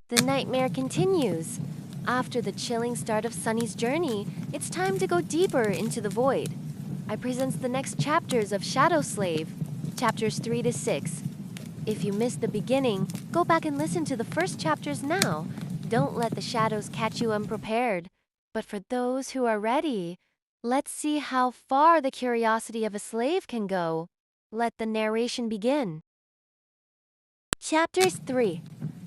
The nightmare continues. After the chilling start of Sunny's journey, it's time to go deeper into the void. I present the next chapters of Shadow Slave, chapters 3 to 6. If you missed the beginning, go back and listen to the first chapters now. Don't let the shadows catch you unprepared. But for those who are ready, let's see how far the curiosity of a slave can go. Let the narration begin. Chapters 3.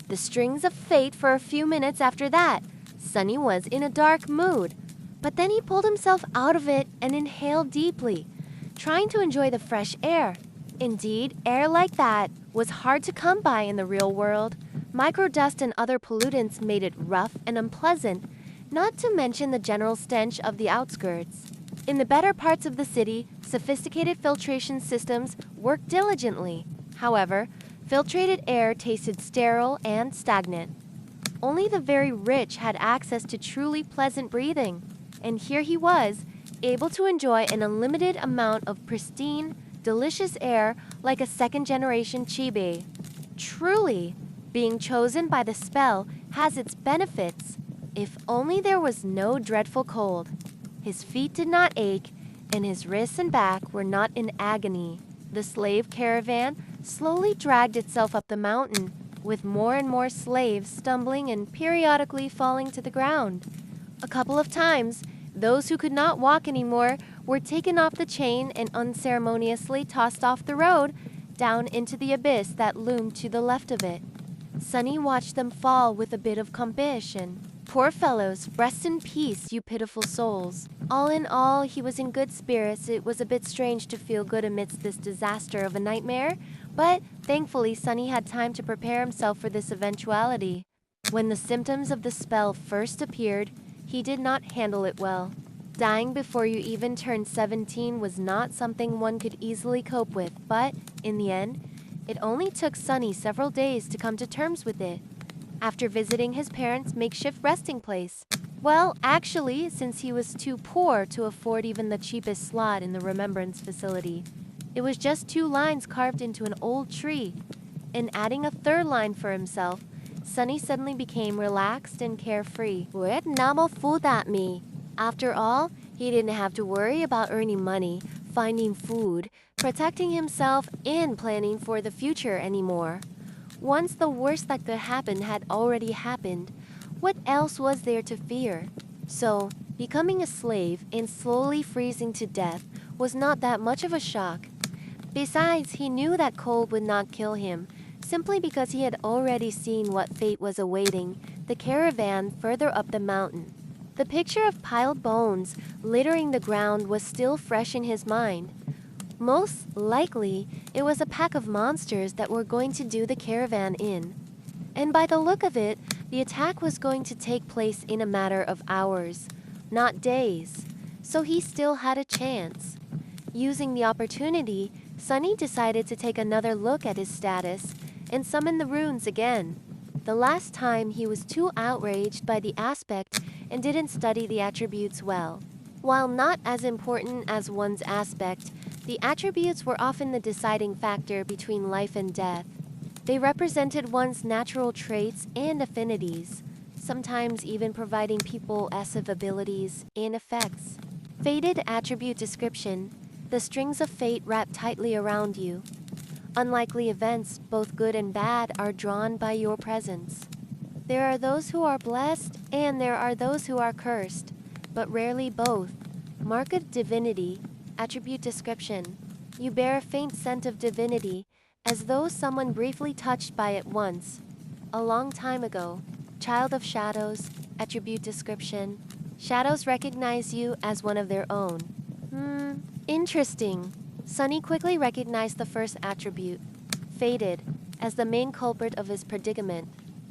The strings of fate. For a few minutes after that, Sunny was in a dark mood. But then he pulled himself out of it and inhaled deeply, trying to enjoy the fresh air. Indeed, air like that was hard to come by in the real world. Microdust and other pollutants made it rough and unpleasant, not to mention the general stench of the outskirts. In the better parts of the city, sophisticated filtration systems worked diligently. However, filtrated air tasted sterile and stagnant. Only the very rich had access to truly pleasant breathing, and here he was, able to enjoy an unlimited amount of pristine, delicious air like a second-generation chibi. Truly, being chosen by the spell has its benefits. If only there was no dreadful cold. His feet did not ache, and his wrists and back were not in agony. The slave caravan slowly dragged itself up the mountain, with more and more slaves stumbling and periodically falling to the ground. A couple of times, those who could not walk anymore were taken off the chain and unceremoniously tossed off the road down into the abyss that loomed to the left of it. Sunny watched them fall with a bit of compassion. Poor fellows, rest in peace, you pitiful souls. All in all, he was in good spirits. It was a bit strange to feel good amidst this disaster of a nightmare, but thankfully Sunny had time to prepare himself for this eventuality. When the symptoms of the spell first appeared, he did not handle it well. Dying before you even turned 17 was not something one could easily cope with, but in the end, it only took Sunny several days to come to terms with it. After visiting his parents' makeshift resting place. Well, actually, since he was too poor to afford even the cheapest slot in the remembrance facility, it was just 2 lines carved into an old tree. And adding a 3rd line for himself, Sunny suddenly became relaxed and carefree. What namo food at me? After all, he didn't have to worry about earning money, finding food, protecting himself, and planning for the future anymore. Once the worst that could happen had already happened, what else was there to fear? So, becoming a slave and slowly freezing to death was not that much of a shock. Besides, he knew that cold would not kill him, simply because he had already seen what fate was awaiting the caravan further up the mountain. The picture of piled bones littering the ground was still fresh in his mind. Most likely, it was a pack of monsters that were going to do the caravan in. And by the look of it, the attack was going to take place in a matter of hours, not days. So he still had a chance. Using the opportunity, Sunny decided to take another look at his status and summon the runes again. The last time he was too outraged by the aspect and didn't study the attributes well. While not as important as one's aspect, the attributes were often the deciding factor between life and death. They represented one's natural traits and affinities, sometimes even providing people passive abilities and effects. Fated attribute description: the strings of fate wrap tightly around you. Unlikely events, both good and bad, are drawn by your presence. There are those who are blessed, and there are those who are cursed, but rarely both. Mark of divinity. Attribute description: you bear a faint scent of divinity, as though someone briefly touched by it once, a long time ago. Child of shadows. Attribute description: shadows recognize you as one of their own. Interesting. Sunny quickly recognized the first attribute, fated, as the main culprit of his predicament.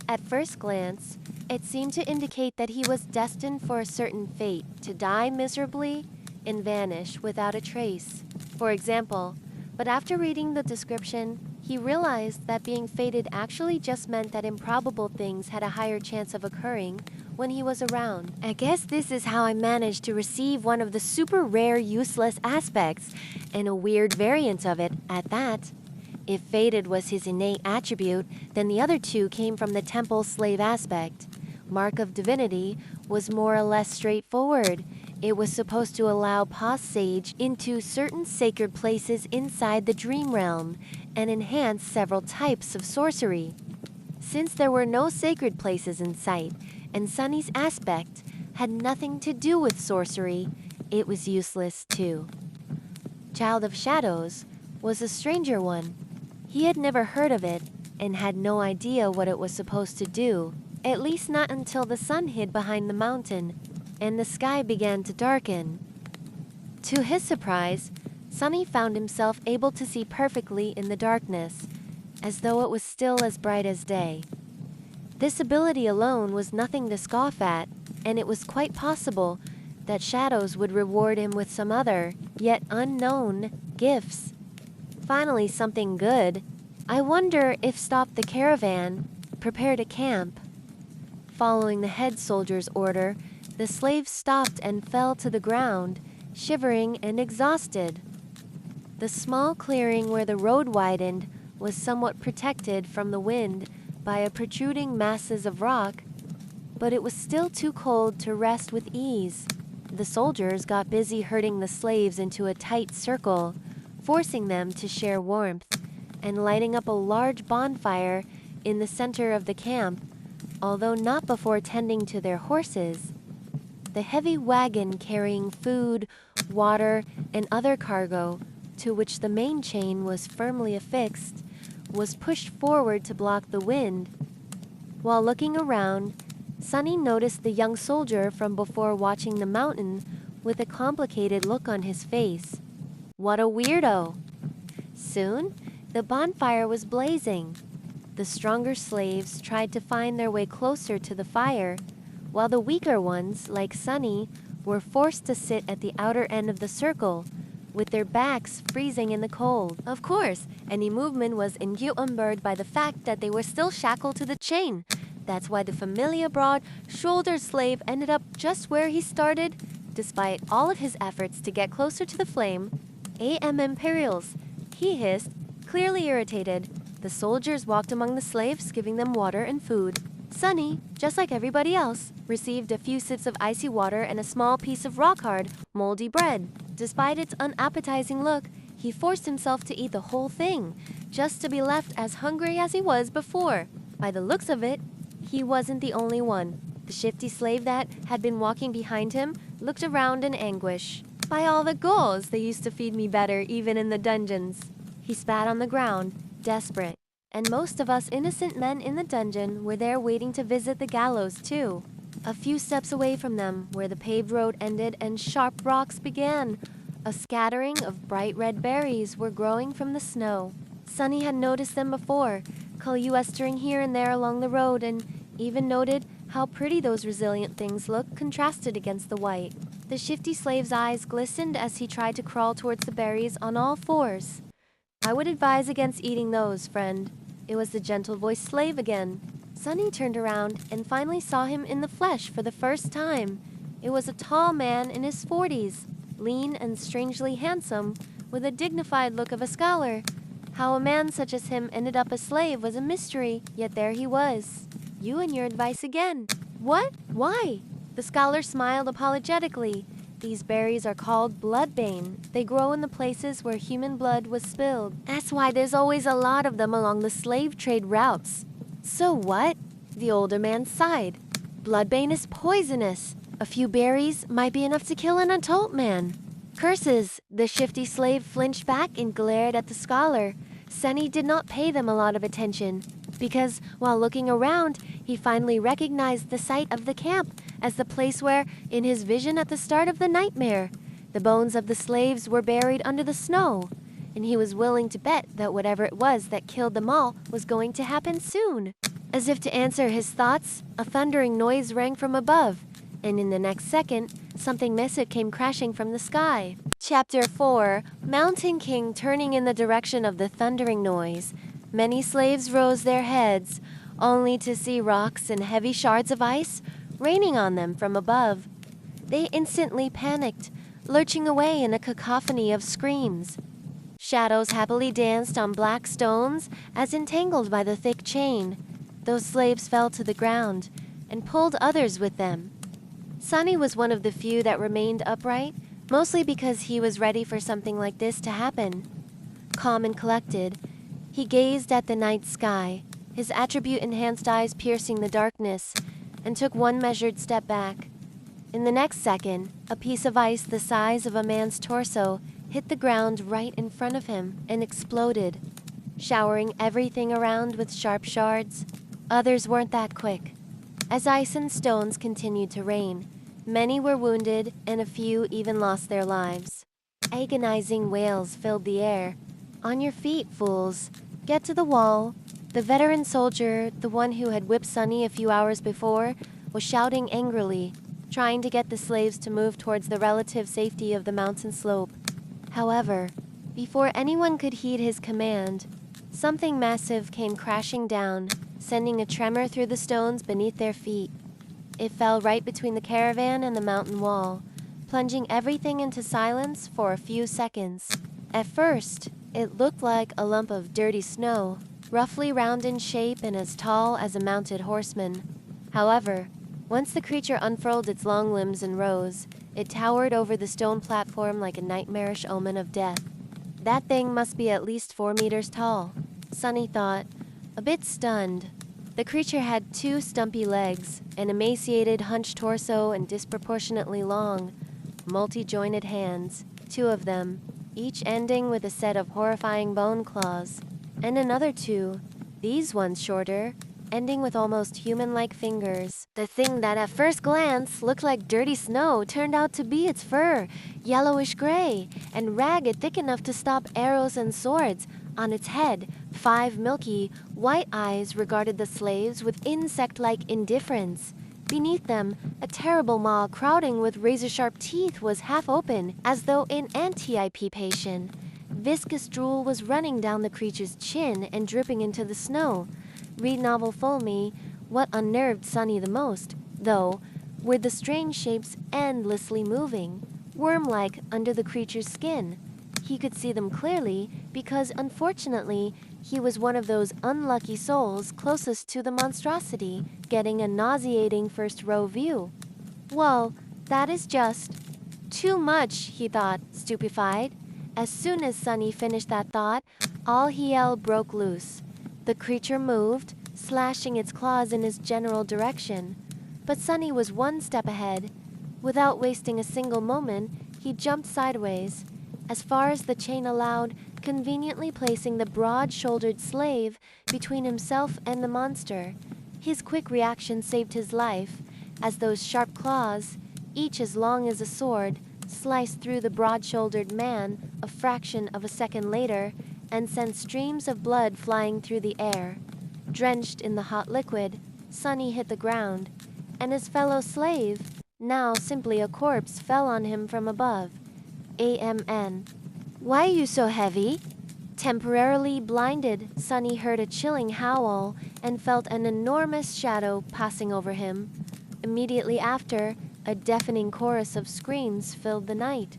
At first glance, it seemed to indicate that he was destined for a certain fate, to die miserably and vanish without a trace, for example. But after reading the description, he realized that being fated actually just meant that improbable things had a higher chance of occurring when he was around. I guess this is how I managed to receive one of the super rare useless aspects, and a weird variant of it at that. If fated was his innate attribute, then the other two came from the temple slave aspect. Mark of Divinity was more or less straightforward. It was supposed to allow passage into certain sacred places inside the dream realm and enhance several types of sorcery. Since there were no sacred places in sight, and Sunny's aspect had nothing to do with sorcery, it was useless too. Child of Shadows was a stranger one. He had never heard of it and had no idea what it was supposed to do, at least not until the sun hid behind the mountain and the sky began to darken. To his surprise, Sunny found himself able to see perfectly in the darkness, as though it was still as bright as day. This ability alone was nothing to scoff at, and it was quite possible that Shadows would reward him with some other, yet unknown, gifts. Finally, something good. I wonder if stop the caravan, prepare to camp. Following the head soldier's order, the slaves stopped and fell to the ground, shivering and exhausted. The small clearing where the road widened was somewhat protected from the wind by a protruding masses of rock, but it was still too cold to rest with ease. The soldiers got busy herding the slaves into a tight circle, forcing them to share warmth, and lighting up a large bonfire in the center of the camp, although not before tending to their horses. The heavy wagon carrying food, water, and other cargo, to which the main chain was firmly affixed, was pushed forward to block the wind. While looking around, Sunny noticed the young soldier from before watching the mountain with a complicated look on his face. What a weirdo! Soon, the bonfire was blazing. The stronger slaves tried to find their way closer to the fire, while the weaker ones, like Sunny, were forced to sit at the outer end of the circle, with their backs freezing in the cold. Of course, any movement was encumbered by the fact that they were still shackled to the chain. That's why the familiar broad-shouldered slave ended up just where he started. Despite all of his efforts to get closer to the flame, Imperials, he hissed, clearly irritated. The soldiers walked among the slaves, giving them water and food. Sunny, just like everybody else, received a few sips of icy water and a small piece of rock-hard, moldy bread. Despite its unappetizing look, he forced himself to eat the whole thing, just to be left as hungry as he was before. By the looks of it, he wasn't the only one. The shifty slave that had been walking behind him looked around in anguish. By all the ghouls, they used to feed me better even in the dungeons. He spat on the ground, desperate. And most of us innocent men in the dungeon were there waiting to visit the gallows too. A few steps away from them, where the paved road ended and sharp rocks began, a scattering of bright red berries were growing from the snow. Sunny had noticed them before, clustering here and there along the road, and even noted how pretty those resilient things looked contrasted against the white. The shifty slave's eyes glistened as he tried to crawl towards the berries on all fours. I would advise against eating those, friend. It was the gentle-voiced slave again. Sunny turned around and finally saw him in the flesh for the first time. It was a tall man in his 40s, lean and strangely handsome, with a dignified look of a scholar. How a man such as him ended up a slave was a mystery, yet there he was. You and your advice again. What? Why? The scholar smiled apologetically. These berries are called bloodbane. They grow in the places where human blood was spilled. That's why there's always a lot of them along the slave trade routes. So what? The older man sighed. Bloodbane is poisonous. A few berries might be enough to kill an adult man. Curses! The shifty slave flinched back and glared at the scholar. Sunny did not pay them a lot of attention, because while looking around, he finally recognized the site of the camp as the place where, in his vision at the start of the nightmare, the bones of the slaves were buried under the snow, and he was willing to bet that whatever it was that killed them all was going to happen soon. As if to answer his thoughts, a thundering noise rang from above, and in the next second, something massive came crashing from the sky. Chapter 4, Mountain King turning in the direction of the thundering noise. Many slaves rose their heads, only to see rocks and heavy shards of ice raining on them from above. They instantly panicked, lurching away in a cacophony of screams. Shadows happily danced on black stones as entangled by the thick chain. Those slaves fell to the ground and pulled others with them. Sunny was one of the few that remained upright, mostly because he was ready for something like this to happen. Calm and collected, he gazed at the night sky, his attribute-enhanced eyes piercing the darkness, and took one measured step back. In the next second, a piece of ice the size of a man's torso hit the ground right in front of him and exploded, showering everything around with sharp shards. Others weren't that quick. As ice and stones continued to rain, many were wounded and a few even lost their lives. Agonizing wails filled the air. "On your feet, fools. Get to the wall." The veteran soldier, the one who had whipped Sunny a few hours before, was shouting angrily, trying to get the slaves to move towards the relative safety of the mountain slope. However, before anyone could heed his command, something massive came crashing down, sending a tremor through the stones beneath their feet. It fell right between the caravan and the mountain wall, plunging everything into silence for a few seconds. At first, it looked like a lump of dirty snow, roughly round in shape and as tall as a mounted horseman. However, once the creature unfurled its long limbs and rose, it towered over the stone platform like a nightmarish omen of death. That thing must be at least 4 meters tall, Sunny thought, a bit stunned. The creature had 2 stumpy legs, an emaciated, hunched torso, and disproportionately long, multi-jointed hands, 2 of them, each ending with a set of horrifying bone claws, and another 2, these ones shorter, ending with almost human-like fingers. The thing that at first glance looked like dirty snow turned out to be its fur, yellowish gray, and ragged thick enough to stop arrows and swords. On its head, 5 milky, white eyes regarded the slaves with insect-like indifference. Beneath them, a terrible maw crowding with razor-sharp teeth was half open, as though in anticipation. Viscous drool was running down the creature's chin and dripping into the snow. Read novel full me, what unnerved Sunny the most, though, were the strange shapes endlessly moving, worm-like under the creature's skin. He could see them clearly because, unfortunately, he was one of those unlucky souls closest to the monstrosity, getting a nauseating first-row view. Well, that is just too much, he thought, stupefied. As soon as Sunny finished that thought, all hell broke loose. The creature moved, slashing its claws in his general direction. But Sunny was one step ahead. Without wasting a single moment, he jumped sideways, as far as the chain allowed, conveniently placing the broad-shouldered slave between himself and the monster. His quick reaction saved his life, as those sharp claws, each as long as a sword, sliced through the broad-shouldered man a fraction of a second later and sent streams of blood flying through the air. Drenched in the hot liquid, Sunny hit the ground, and his fellow slave, now simply a corpse, fell on him from above. Amen. "Why are you so heavy?" Temporarily blinded, Sunny heard a chilling howl and felt an enormous shadow passing over him. Immediately after, a deafening chorus of screams filled the night.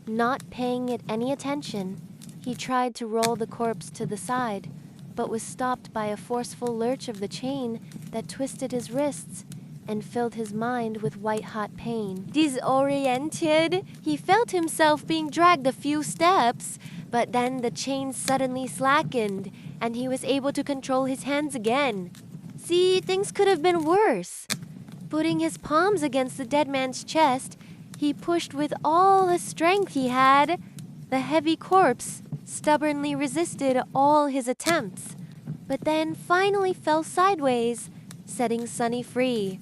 Not paying it any attention, he tried to roll the corpse to the side, but was stopped by a forceful lurch of the chain that twisted his wrists and filled his mind with white-hot pain. Disoriented, he felt himself being dragged a few steps, but then the chain suddenly slackened, and he was able to control his hands again. See, things could have been worse. Putting his palms against the dead man's chest, he pushed with all the strength he had. The heavy corpse stubbornly resisted all his attempts, but then finally fell sideways, setting Sunny free.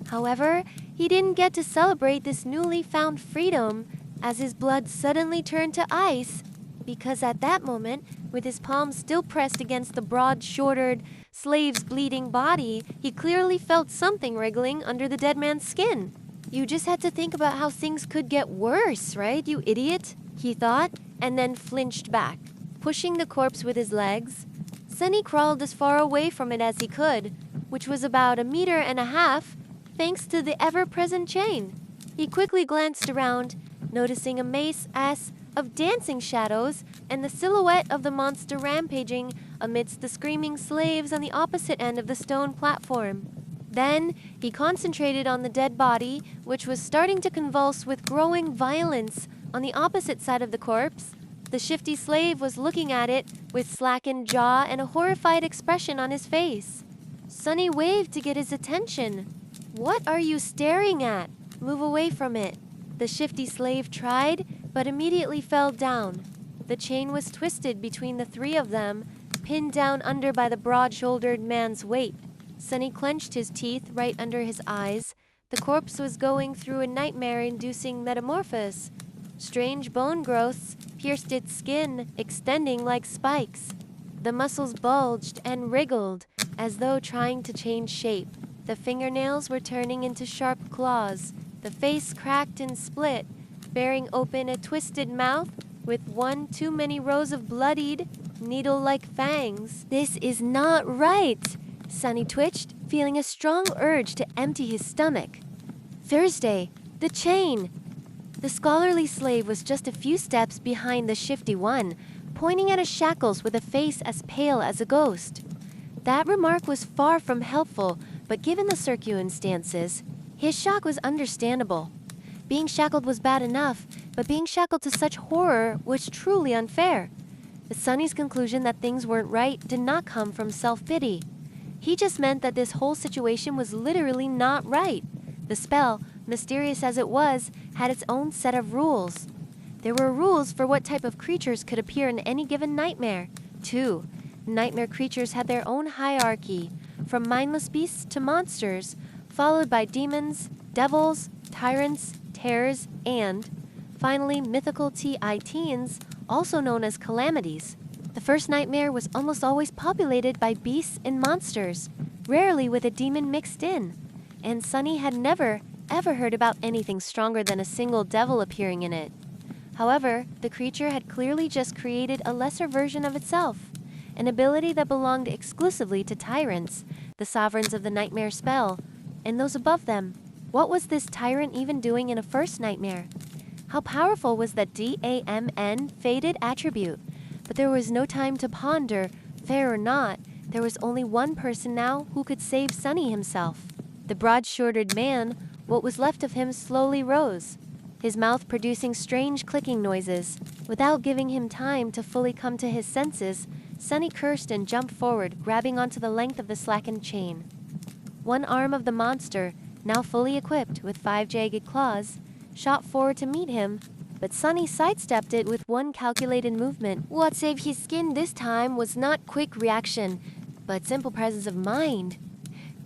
However, he didn't get to celebrate this newly found freedom, as his blood suddenly turned to ice, because at that moment, with his palms still pressed against the broad-shouldered slave's bleeding body, he clearly felt something wriggling under the dead man's skin. You just had to think about how things could get worse, right, you idiot? He thought, and then flinched back. Pushing the corpse with his legs, Sunny crawled as far away from it as he could, which was about 1.5 meters, thanks to the ever-present chain. He quickly glanced around, noticing a mace as of dancing shadows and the silhouette of the monster rampaging amidst the screaming slaves on the opposite end of the stone platform. Then he concentrated on the dead body, which was starting to convulse with growing violence on the opposite side of the corpse. The shifty slave was looking at it with slackened jaw and a horrified expression on his face. Sunny waved to get his attention. "What are you staring at? Move away from it." The shifty slave tried, but immediately fell down. The chain was twisted between the three of them, pinned down under by the broad-shouldered man's weight. Sunny clenched his teeth right under his eyes. The corpse was going through a nightmare-inducing metamorphosis. Strange bone growths pierced its skin, extending like spikes. The muscles bulged and wriggled, as though trying to change shape. The fingernails were turning into sharp claws. The face cracked and split, bearing open a twisted mouth with one too many rows of bloodied, needle-like fangs. "This is not right," Sunny twitched, feeling a strong urge to empty his stomach. Thursday, the chain. The scholarly slave was just a few steps behind the shifty one, pointing at his shackles with a face as pale as a ghost. That remark was far from helpful, but given the circumstances, his shock was understandable. Being shackled was bad enough, but being shackled to such horror was truly unfair. Sunny's conclusion that things weren't right did not come from self-pity. He just meant that this whole situation was literally not right. The spell, mysterious as it was, had its own set of rules. There were rules for what type of creatures could appear in any given nightmare. Too, nightmare creatures had their own hierarchy, from mindless beasts to monsters, followed by demons, devils, tyrants, terrors, and, finally, mythical teens, also known as calamities. The first nightmare was almost always populated by beasts and monsters, rarely with a demon mixed in, and Sunny had never, ever heard about anything stronger than a single devil appearing in it. However, the creature had clearly just created a lesser version of itself, an ability that belonged exclusively to tyrants, the sovereigns of the nightmare spell, and those above them. What was this tyrant even doing in a first nightmare? How powerful was that DAMN faded attribute? But there was no time to ponder. Fair or not, there was only one person now who could save Sunny himself. The broad-shouldered man, what was left of him, slowly rose, his mouth producing strange clicking noises. Without giving him time to fully come to his senses, Sunny cursed and jumped forward, grabbing onto the length of the slackened chain. One arm of the monster, now fully equipped with 5 jagged claws, shot forward to meet him, but Sunny sidestepped it with one calculated movement. What saved his skin this time was not quick reaction, but simple presence of mind.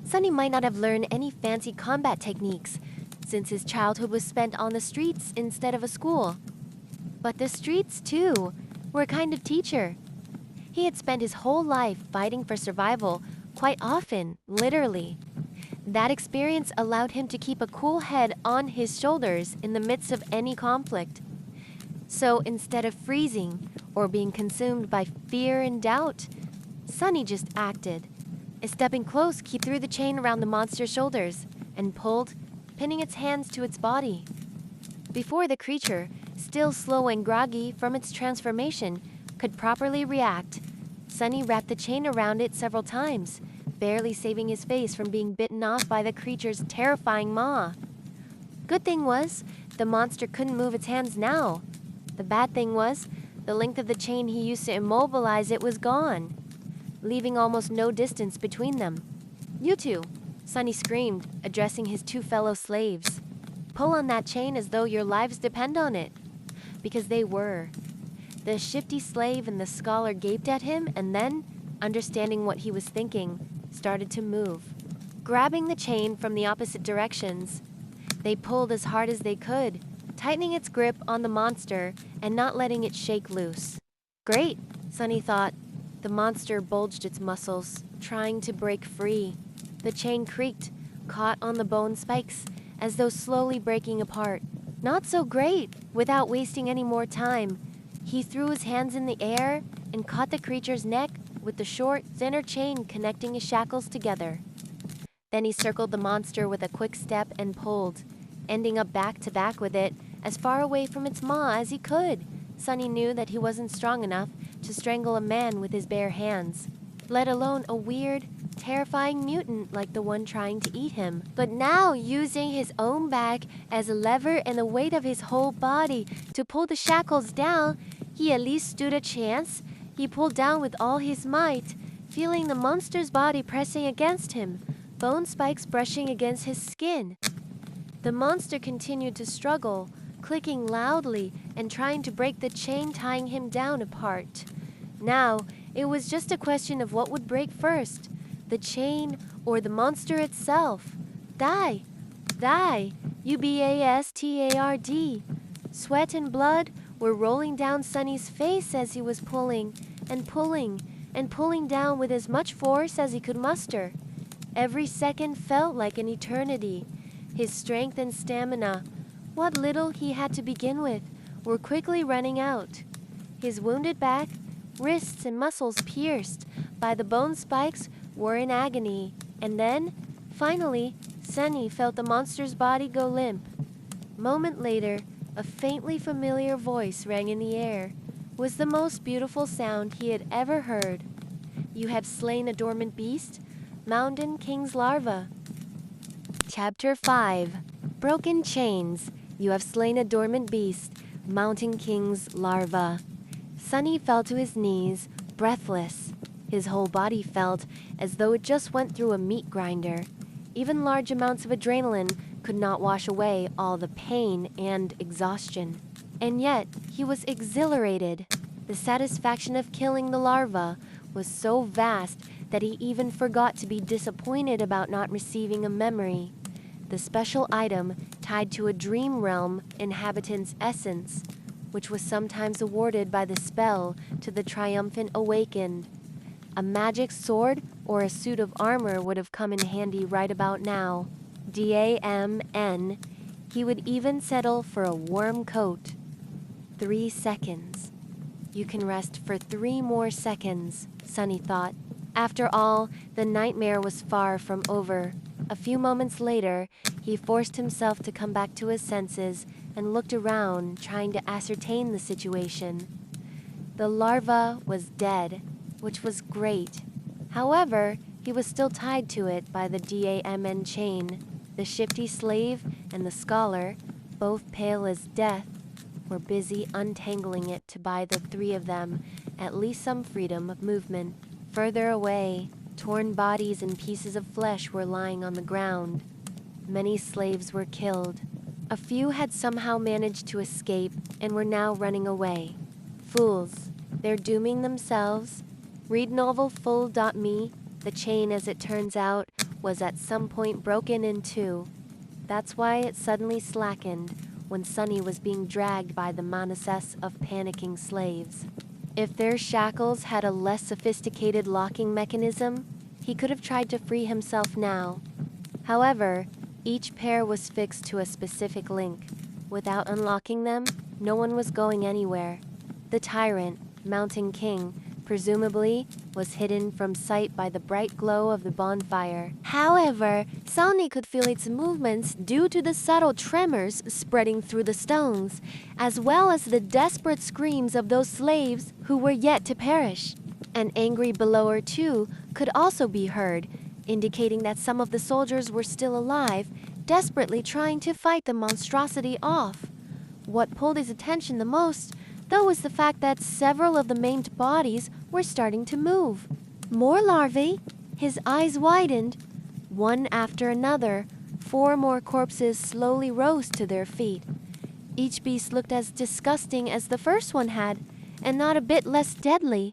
Sunny might not have learned any fancy combat techniques, since his childhood was spent on the streets instead of a school. But the streets, too, were a kind of teacher. He had spent his whole life fighting for survival, quite often, literally. That experience allowed him to keep a cool head on his shoulders in the midst of any conflict. So instead of freezing or being consumed by fear and doubt, Sunny just acted. Stepping close, he threw the chain around the monster's shoulders and pulled, pinning its hands to its body. Before the creature, still slow and groggy from its transformation, could properly react, Sunny wrapped the chain around it several times, barely saving his face from being bitten off by the creature's terrifying maw. Good thing was, the monster couldn't move its hands now. The bad thing was, the length of the chain he used to immobilize it was gone, leaving almost no distance between them. "You two," Sunny screamed, addressing his 2 fellow slaves. "Pull on that chain as though your lives depend on it." Because they were. The shifty slave and the scholar gaped at him and then, understanding what he was thinking, started to move. Grabbing the chain from the opposite directions, they pulled as hard as they could, tightening its grip on the monster and not letting it shake loose. Great, Sunny thought. The monster bulged its muscles, trying to break free. The chain creaked, caught on the bone spikes, as though slowly breaking apart. Not so great. Without wasting any more time, he threw his hands in the air and caught the creature's neck with the short, thinner chain connecting his shackles together. Then he circled the monster with a quick step and pulled, ending up back to back with it, as far away from its maw as he could, Sunny knew that he wasn't strong enough to strangle a man with his bare hands, let alone a weird, terrifying mutant like the one trying to eat him. But now, using his own back as a lever and the weight of his whole body to pull the shackles down, he at least stood a chance. He pulled down with all his might, feeling the monster's body pressing against him, bone spikes brushing against his skin. The monster continued to struggle, clicking loudly and trying to break the chain tying him down apart. Now, it was just a question of what would break first, the chain or the monster itself. Die! Die! UBASTARD. Sweat and blood were rolling down Sunny's face as he was pulling and pulling and pulling down with as much force as he could muster. Every second felt like an eternity. His strength and stamina, what little he had to begin with, were quickly running out. His wounded back, wrists and muscles pierced by the bone spikes were in agony. And then, finally, Sunny felt the monster's body go limp. Moment later, a faintly familiar voice rang in the air. It was the most beautiful sound he had ever heard. You have slain a dormant beast, Mountain King's larva. Chapter 5. Broken Chains. You have slain a dormant beast, Mountain King's larva. Sunny fell to his knees, breathless. His whole body felt as though it just went through a meat grinder. Even large amounts of adrenaline could not wash away all the pain and exhaustion. And yet, he was exhilarated. The satisfaction of killing the larva was so vast that he even forgot to be disappointed about not receiving a memory, the special item tied to a dream realm inhabitant's essence, which was sometimes awarded by the spell to the triumphant awakened. A magic sword or a suit of armor would have come in handy right about now. DAMN. He would even settle for a warm coat. 3 seconds. You can rest for 3 more seconds, Sunny thought. After all, the nightmare was far from over. A few moments later, he forced himself to come back to his senses and looked around, trying to ascertain the situation. The larva was dead, which was great. However, he was still tied to it by the DAMN chain. The shifty slave and the scholar, both pale as death, were busy untangling it to buy the 3 of them at least some freedom of movement. Further away, torn bodies and pieces of flesh were lying on the ground. Many slaves were killed. A few had somehow managed to escape and were now running away. Fools, they're dooming themselves. Read novel full.me. The chain, as it turns out, was at some point broken in 2. That's why it suddenly slackened when Sunny was being dragged by the manasses of panicking slaves. If their shackles had a less sophisticated locking mechanism, he could have tried to free himself now. However, each pair was fixed to a specific link. Without unlocking them, no one was going anywhere. The tyrant, Mountain King, presumably was hidden from sight by the bright glow of the bonfire. However, Sunny could feel its movements due to the subtle tremors spreading through the stones, as well as the desperate screams of those slaves who were yet to perish. An angry bellower, too, could also be heard, indicating that some of the soldiers were still alive, desperately trying to fight the monstrosity off. What pulled his attention the most, though, was the fact that several of the maimed bodies were starting to move. More larvae. His eyes widened. One after another, 4 more corpses slowly rose to their feet. Each beast looked as disgusting as the first one had, and not a bit less deadly.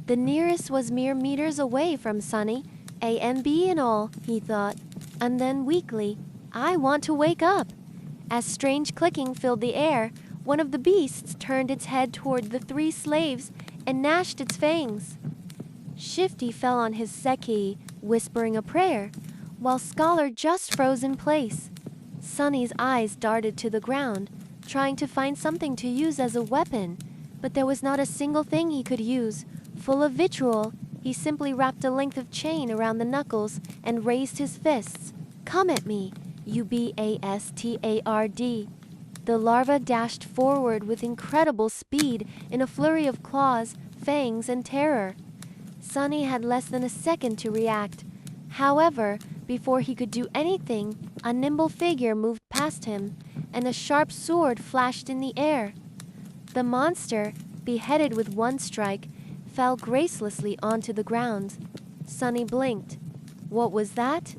The nearest was mere meters away from Sunny, A and B and all, he thought. And then weakly, I want to wake up. As strange clicking filled the air, one of the beasts turned its head toward the 3 slaves and gnashed its fangs. Shifty fell on his seki, whispering a prayer, while Scholar just froze in place. Sunny's eyes darted to the ground, trying to find something to use as a weapon, but there was not a single thing he could use. Full of vitriol, he simply wrapped a length of chain around the knuckles and raised his fists. Come at me, UBASTARD. The larva dashed forward with incredible speed in a flurry of claws, fangs, and terror. Sunny had less than a second to react. However, before he could do anything, a nimble figure moved past him, and a sharp sword flashed in the air. The monster, beheaded with one strike, fell gracelessly onto the ground. Sunny blinked. What was that?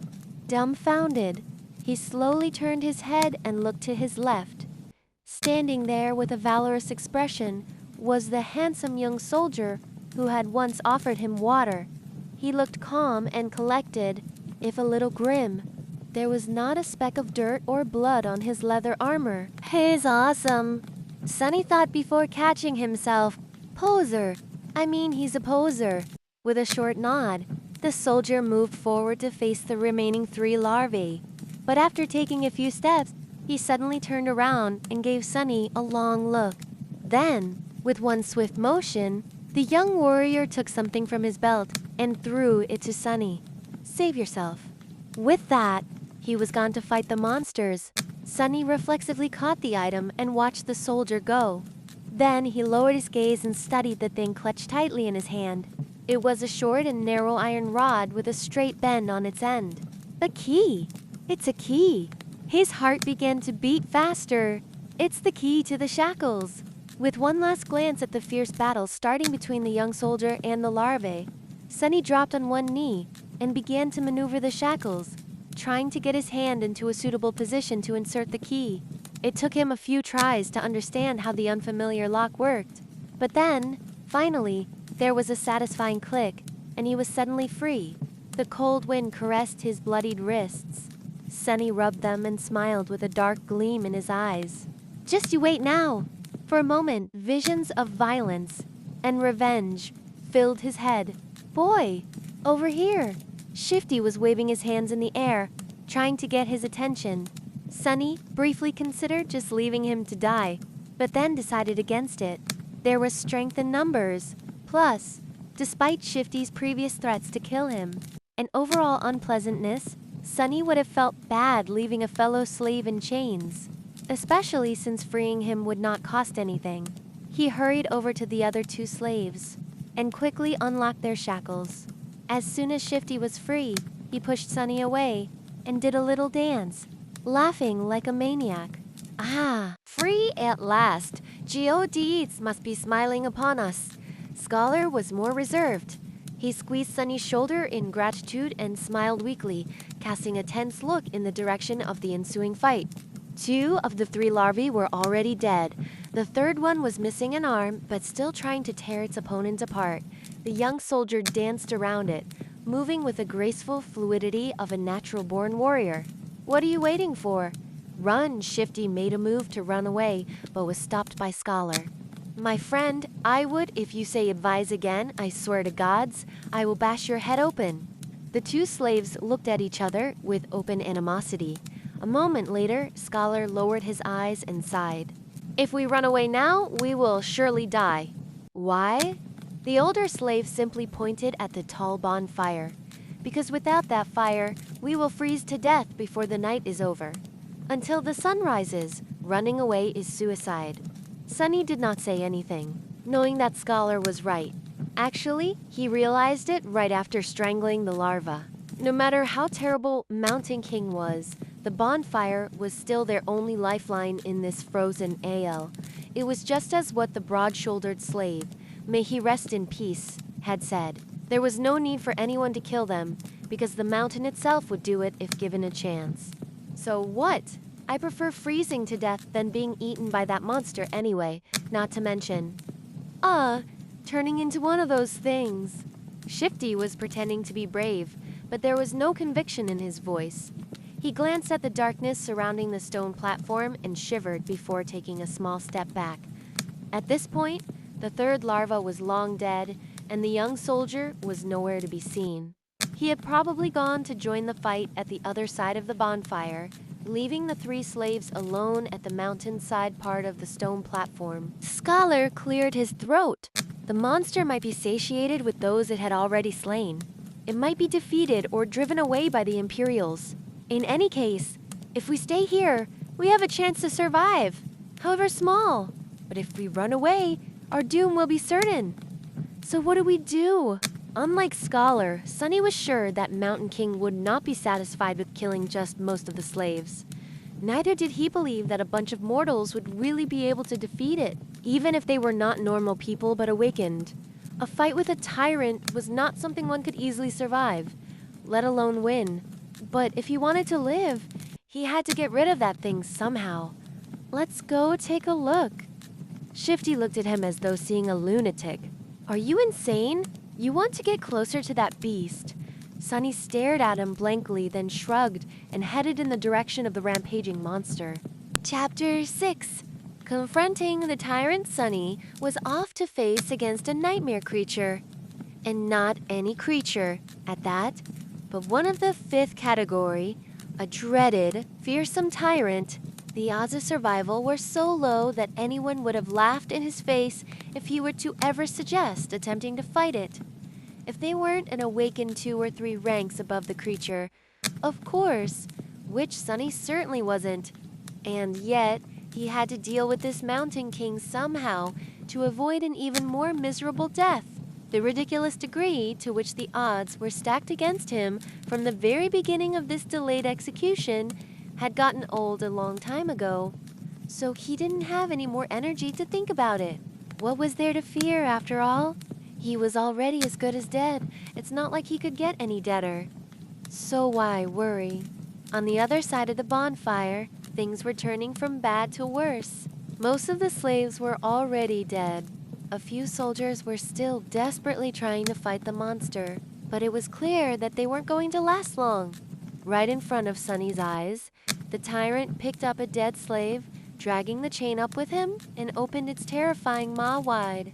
Dumbfounded, he slowly turned his head and looked to his left. Standing there with a valorous expression was the handsome young soldier who had once offered him water. He looked calm and collected, if a little grim. There was not a speck of dirt or blood on his leather armor. He's awesome, Sunny thought before catching himself. Poser. I mean, he's a poser. With a short nod, the soldier moved forward to face the remaining 3 larvae. But after taking a few steps, he suddenly turned around and gave Sunny a long look. Then, with one swift motion, the young warrior took something from his belt and threw it to Sunny. Save yourself. With that, he was gone to fight the monsters. Sunny reflexively caught the item and watched the soldier go. Then he lowered his gaze and studied the thing clutched tightly in his hand. It was a short and narrow iron rod with a straight bend on its end. A key! It's a key! His heart began to beat faster. It's the key to the shackles. With one last glance at the fierce battle starting between the young soldier and the larvae, Sunny dropped on one knee and began to maneuver the shackles, trying to get his hand into a suitable position to insert the key. It took him a few tries to understand how the unfamiliar lock worked. But then, finally, there was a satisfying click, and he was suddenly free. The cold wind caressed his bloodied wrists. Sunny rubbed them and smiled with a dark gleam in his eyes. Just you wait now! For a moment, visions of violence and revenge filled his head. Boy, over here! Shifty was waving his hands in the air, trying to get his attention. Sunny briefly considered just leaving him to die, but then decided against it. There was strength in numbers. Plus, despite Shifty's previous threats to kill him and overall unpleasantness, Sunny would have felt bad leaving a fellow slave in chains, especially since freeing him would not cost anything. He hurried over to the other 2 slaves and quickly unlocked their shackles. As soon as Shifty was free, he pushed Sunny away and did a little dance, laughing like a maniac. Ah, free at last! Geodes must be smiling upon us. Scholar was more reserved. He squeezed Sunny's shoulder in gratitude and smiled weakly, casting a tense look in the direction of the ensuing fight. 2 of the 3 larvae were already dead. The third one was missing an arm, but still trying to tear its opponent apart. The young soldier danced around it, moving with the graceful fluidity of a natural-born warrior. What are you waiting for? Run! Shifty made a move to run away, but was stopped by Scholar. My friend, I would, if you say advise again, I swear to gods, I will bash your head open. The 2 slaves looked at each other with open animosity. A moment later, Scholar lowered his eyes and sighed. If we run away now, we will surely die. Why? The older slave simply pointed at the tall bonfire. Because without that fire, we will freeze to death before the night is over. Until the sun rises, running away is suicide. Sunny did not say anything, knowing that Scholar was right. Actually, he realized it right after strangling the larva. No matter how terrible Mountain King was, the bonfire was still their only lifeline in this frozen AL. It was just as what the broad-shouldered slave, may he rest in peace, had said. There was no need for anyone to kill them, because the mountain itself would do it if given a chance. So what? I prefer freezing to death than being eaten by that monster anyway, not to mention, turning into one of those things. Shifty was pretending to be brave, but there was no conviction in his voice. He glanced at the darkness surrounding the stone platform and shivered before taking a small step back. At this point, the 3rd larva was long dead, and the young soldier was nowhere to be seen. He had probably gone to join the fight at the other side of the bonfire, leaving the 3 slaves alone at the mountainside part of the stone platform. Scholar cleared his throat. The monster might be satiated with those it had already slain. It might be defeated or driven away by the Imperials. In any case, if we stay here, we have a chance to survive. however small. But if we run away, our doom will be certain. So what do we do? Unlike Scholar, Sunny was sure that Mountain King would not be satisfied with killing just most of the slaves. Neither did he believe that a bunch of mortals would really be able to defeat it, even if they were not normal people but awakened. A fight with a tyrant was not something one could easily survive, let alone win. But if he wanted to live, he had to get rid of that thing somehow. Let's go take a look. Shifty looked at him as though seeing a lunatic. Are you insane? You want to get closer to that beast? Sunny stared at him blankly, then shrugged and headed in the direction of the rampaging monster. Chapter 6. Confronting the tyrant Sunny was off to face against a nightmare creature. And not any creature, at that, but one of the 5th category, a dreaded, fearsome tyrant. The odds of survival were so low that anyone would have laughed in his face if he were to ever suggest attempting to fight it. If they weren't an awakened 2 or 3 ranks above the creature, of course, which Sunny certainly wasn't. And yet, he had to deal with this Mountain King somehow to avoid an even more miserable death. The ridiculous degree to which the odds were stacked against him from the very beginning of this delayed execution had gotten old a long time ago, so he didn't have any more energy to think about it. What was there to fear, after all? He was already as good as dead. It's not like he could get any deader. So why worry? On the other side of the bonfire, things were turning from bad to worse. Most of the slaves were already dead. A few soldiers were still desperately trying to fight the monster, but it was clear that they weren't going to last long. Right in front of Sunny's eyes, the tyrant picked up a dead slave, dragging the chain up with him, and opened its terrifying maw wide.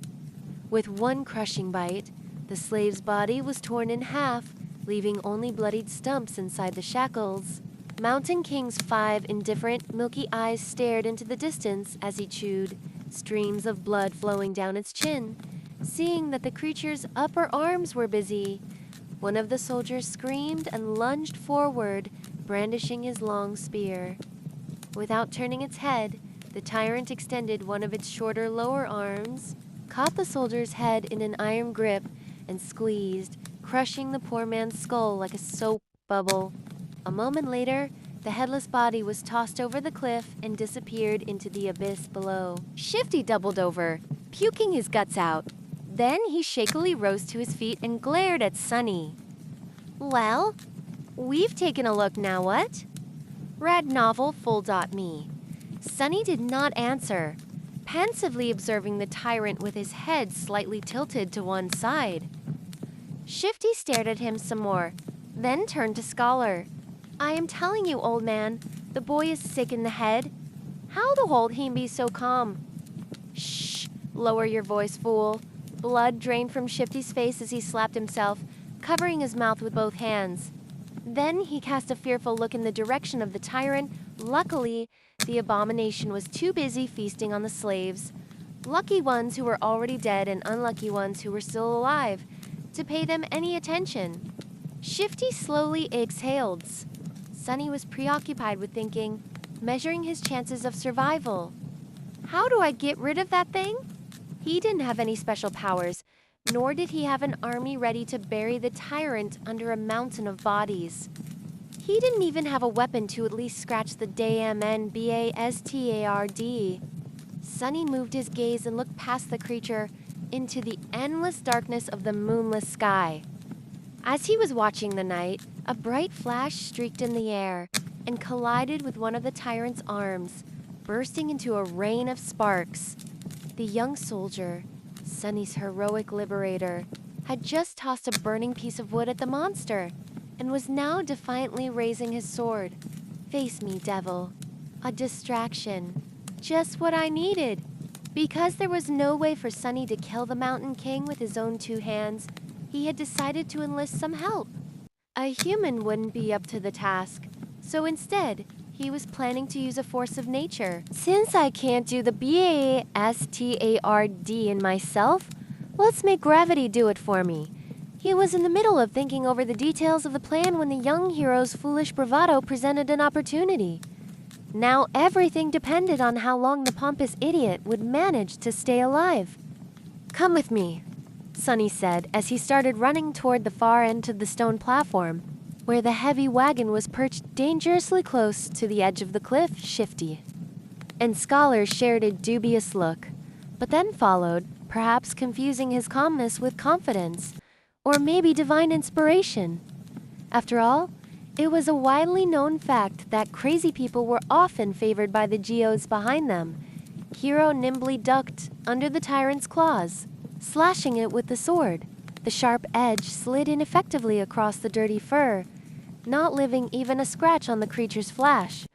With one crushing bite, the slave's body was torn in half, leaving only bloodied stumps inside the shackles. Mountain King's 5 indifferent, milky eyes stared into the distance as he chewed, streams of blood flowing down its chin. Seeing that the creature's upper arms were busy, one of the soldiers screamed and lunged forward, brandishing his long spear. Without turning its head, the tyrant extended one of its shorter lower arms, caught the soldier's head in an iron grip, and squeezed, crushing the poor man's skull like a soap bubble. A moment later, the headless body was tossed over the cliff and disappeared into the abyss below. Shifty doubled over, puking his guts out. Then he shakily rose to his feet and glared at Sunny. Well, we've taken a look now, what? Red novel full.me. Sunny did not answer, pensively observing the tyrant with his head slightly tilted to one side. Shifty stared at him some more, then turned to Scholar. I am telling you, old man, the boy is sick in the head. How the hold he be so calm? Shh, lower your voice, fool. Blood drained from Shifty's face as he slapped himself, covering his mouth with both hands. Then he cast a fearful look in the direction of the tyrant. Luckily, the abomination was too busy feasting on the slaves, lucky ones who were already dead and unlucky ones who were still alive, to pay them any attention. Shifty slowly exhaled. Sunny was preoccupied with thinking, measuring his chances of survival. How do I get rid of that thing? He didn't have any special powers, nor did he have an army ready to bury the tyrant under a mountain of bodies. He didn't even have a weapon to at least scratch the DMNBASTARD. Sunny moved his gaze and looked past the creature into the endless darkness of the moonless sky. As he was watching the night, a bright flash streaked in the air and collided with one of the tyrant's arms, bursting into a rain of sparks. The young soldier, Sunny's heroic liberator, had just tossed a burning piece of wood at the monster and was now defiantly raising his sword. Face me, devil. A distraction. Just what I needed. Because there was no way for Sunny to kill the Mountain King with his own 2 hands, he had decided to enlist some help. A human wouldn't be up to the task, so instead, he was planning to use a force of nature. Since I can't do the BASTARD in myself, let's make gravity do it for me. He was in the middle of thinking over the details of the plan when the young hero's foolish bravado presented an opportunity. Now everything depended on how long the pompous idiot would manage to stay alive. "Come with me," Sunny said as he started running toward the far end of the stone platform, where the heavy wagon was perched dangerously close to the edge of the cliff. Shifty and Scholar shared a dubious look, but then followed, perhaps confusing his calmness with confidence, or maybe divine inspiration. After all, it was a widely known fact that crazy people were often favored by the geos behind them. Hero nimbly ducked under the tyrant's claws, slashing it with the sword. The sharp edge slid ineffectively across the dirty fur, not leaving even a scratch on the creature's flesh.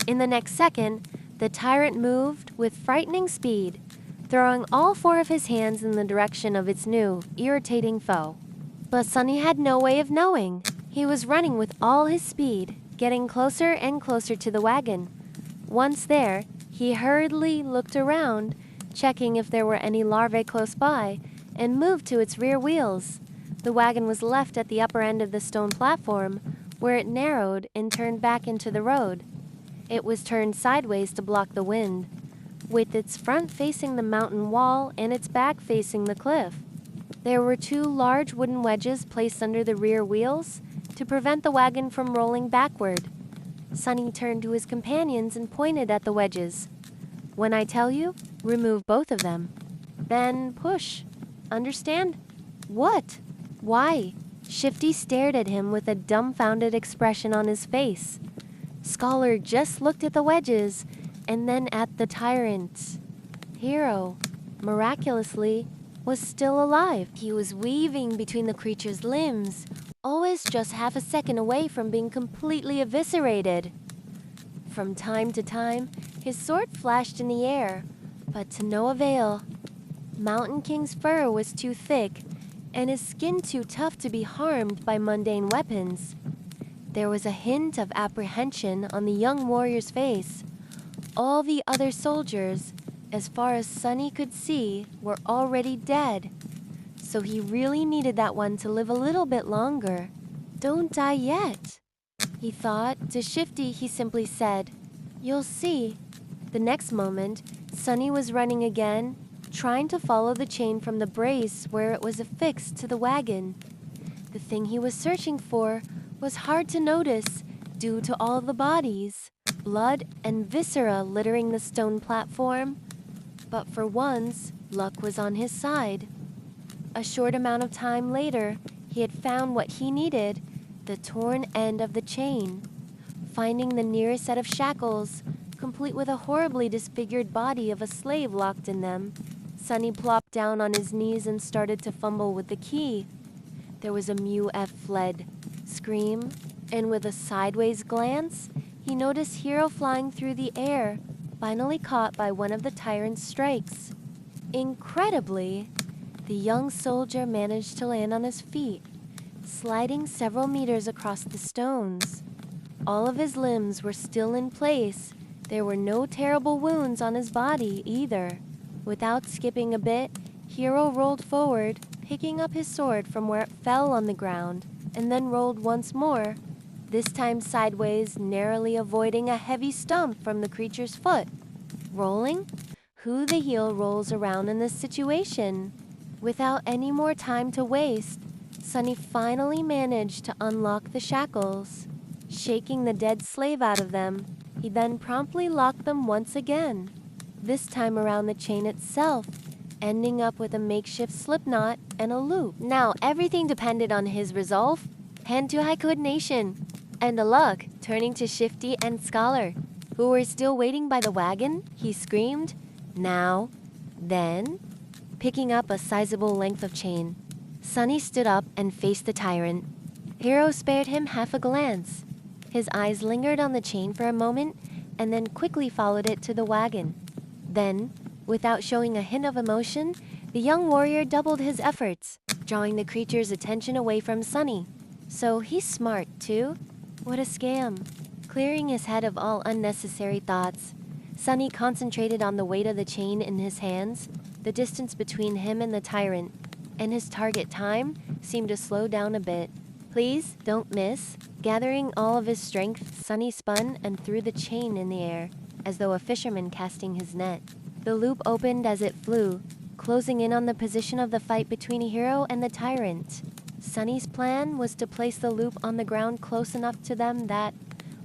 In the next second, the tyrant moved with frightening speed, throwing all four of his hands in the direction of its new, irritating foe. But Sunny had no way of knowing. He was running with all his speed, getting closer and closer to the wagon. Once there, he hurriedly looked around, checking if there were any larvae close by, and moved to its rear wheels. The wagon was left at the upper end of the stone platform, where it narrowed and turned back into the road. It was turned sideways to block the wind, with its front facing the mountain wall and its back facing the cliff. There were two large wooden wedges placed under the rear wheels to prevent the wagon from rolling backward. Sunny turned to his companions and pointed at the wedges. "When I tell you, remove both of them. Then push. Understand?" "What? Why?" Shifty stared at him with a dumbfounded expression on his face. Scholar just looked at the wedges and then at the tyrant. Hero, miraculously, was still alive. He was weaving between the creature's limbs, always just half a second away from being completely eviscerated. From time to time, his sword flashed in the air, but to no avail. Mountain King's fur was too thick, and his skin too tough to be harmed by mundane weapons. There was a hint of apprehension on the young warrior's face. All the other soldiers, as far as Sunny could see, were already dead. So he really needed that one to live a little bit longer. "Don't die yet," he thought. To Shifty, he simply said, "You'll see." The next moment, Sunny was running again, trying to follow the chain from the brace where it was affixed to the wagon. The thing he was searching for was hard to notice due to all the bodies, blood and viscera littering the stone platform. But for once, luck was on his side. A short amount of time later, he had found what he needed, the torn end of the chain. Finding the nearest set of shackles, complete with a horribly disfigured body of a slave locked in them, Sunny plopped down on his knees and started to fumble with the key. There was a mew-fled scream, and with a sideways glance, he noticed Hero flying through the air, finally caught by one of the tyrant's strikes. Incredibly, the young soldier managed to land on his feet, sliding several meters across the stones. All of his limbs were still in place. There were no terrible wounds on his body either. Without skipping a bit, Hero rolled forward, picking up his sword from where it fell on the ground, and then rolled once more, this time sideways, narrowly avoiding a heavy stump from the creature's foot. Rolling? Who the heel rolls around in this situation? Without any more time to waste, Sunny finally managed to unlock the shackles. Shaking the dead slave out of them, he then promptly locked them once again, this time around the chain itself, ending up with a makeshift slipknot and a loop. Now everything depended on his resolve, hand-to-eye coordination, and the luck. Turning to Shifty and Scholar, who were still waiting by the wagon, he screamed, "Now, then," picking up a sizable length of chain. Sunny stood up and faced the tyrant. Hero spared him half a glance. His eyes lingered on the chain for a moment and then quickly followed it to the wagon. Then, without showing a hint of emotion, the young warrior doubled his efforts, drawing the creature's attention away from Sunny. So he's smart, too? What a scam. Clearing his head of all unnecessary thoughts, Sunny concentrated on the weight of the chain in his hands, the distance between him and the tyrant, and his target time seemed to slow down a bit. "Please, don't miss," Gathering all of his strength, Sunny spun and threw the chain in the air, as though a fisherman casting his net. The loop opened as it flew, closing in on the position of the fight between Hero and the tyrant. Sunny's plan was to place the loop on the ground close enough to them that,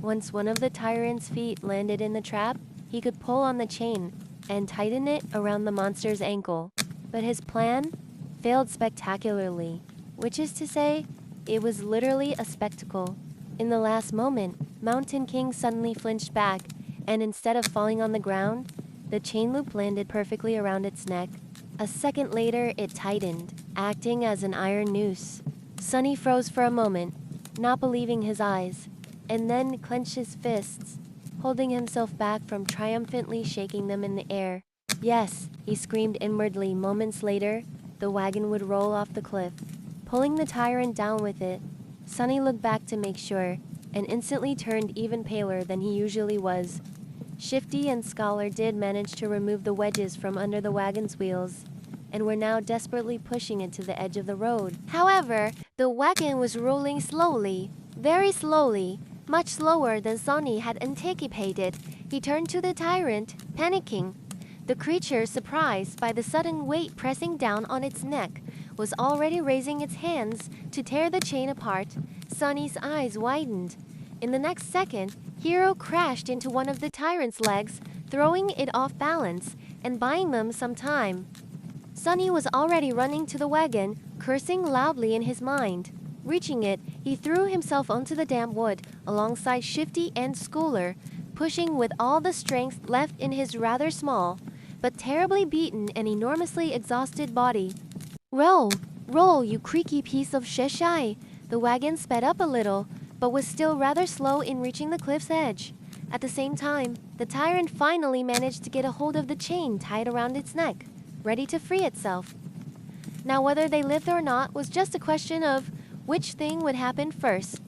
once one of the tyrant's feet landed in the trap, he could pull on the chain and tighten it around the monster's ankle. But his plan failed spectacularly, which is to say, it was literally a spectacle. In the last moment, Mountain King suddenly flinched back, and instead of falling on the ground, the chain loop landed perfectly around its neck. A second later, it tightened, acting as an iron noose. Sunny froze for a moment, not believing his eyes, and then clenched his fists, holding himself back from triumphantly shaking them in the air. Yes, he screamed inwardly. Moments later, the wagon would roll off the cliff, pulling the tyrant down with it. Sunny looked back to make sure, and instantly turned even paler than he usually was. Shifty and Scholar did manage to remove the wedges from under the wagon's wheels, and were now desperately pushing it to the edge of the road. However, the wagon was rolling slowly, very slowly, much slower than Sunny had anticipated. He turned to the tyrant, panicking. The creature, surprised by the sudden weight pressing down on its neck, was already raising its hands to tear the chain apart. Sunny's eyes widened. In the next second, Hero crashed into one of the tyrant's legs, throwing it off balance and buying them some time. Sunny was already running to the wagon, cursing loudly in his mind. Reaching it, he threw himself onto the damp wood alongside Shifty and Schooler, pushing with all the strength left in his rather small, but terribly beaten and enormously exhausted body. Roll! Roll, you creaky piece of sheshai! The wagon sped up a little, but was still rather slow in reaching the cliff's edge. At the same time, the tyrant finally managed to get a hold of the chain tied around its neck, ready to free itself. Now whether they lived or not was just a question of which thing would happen first.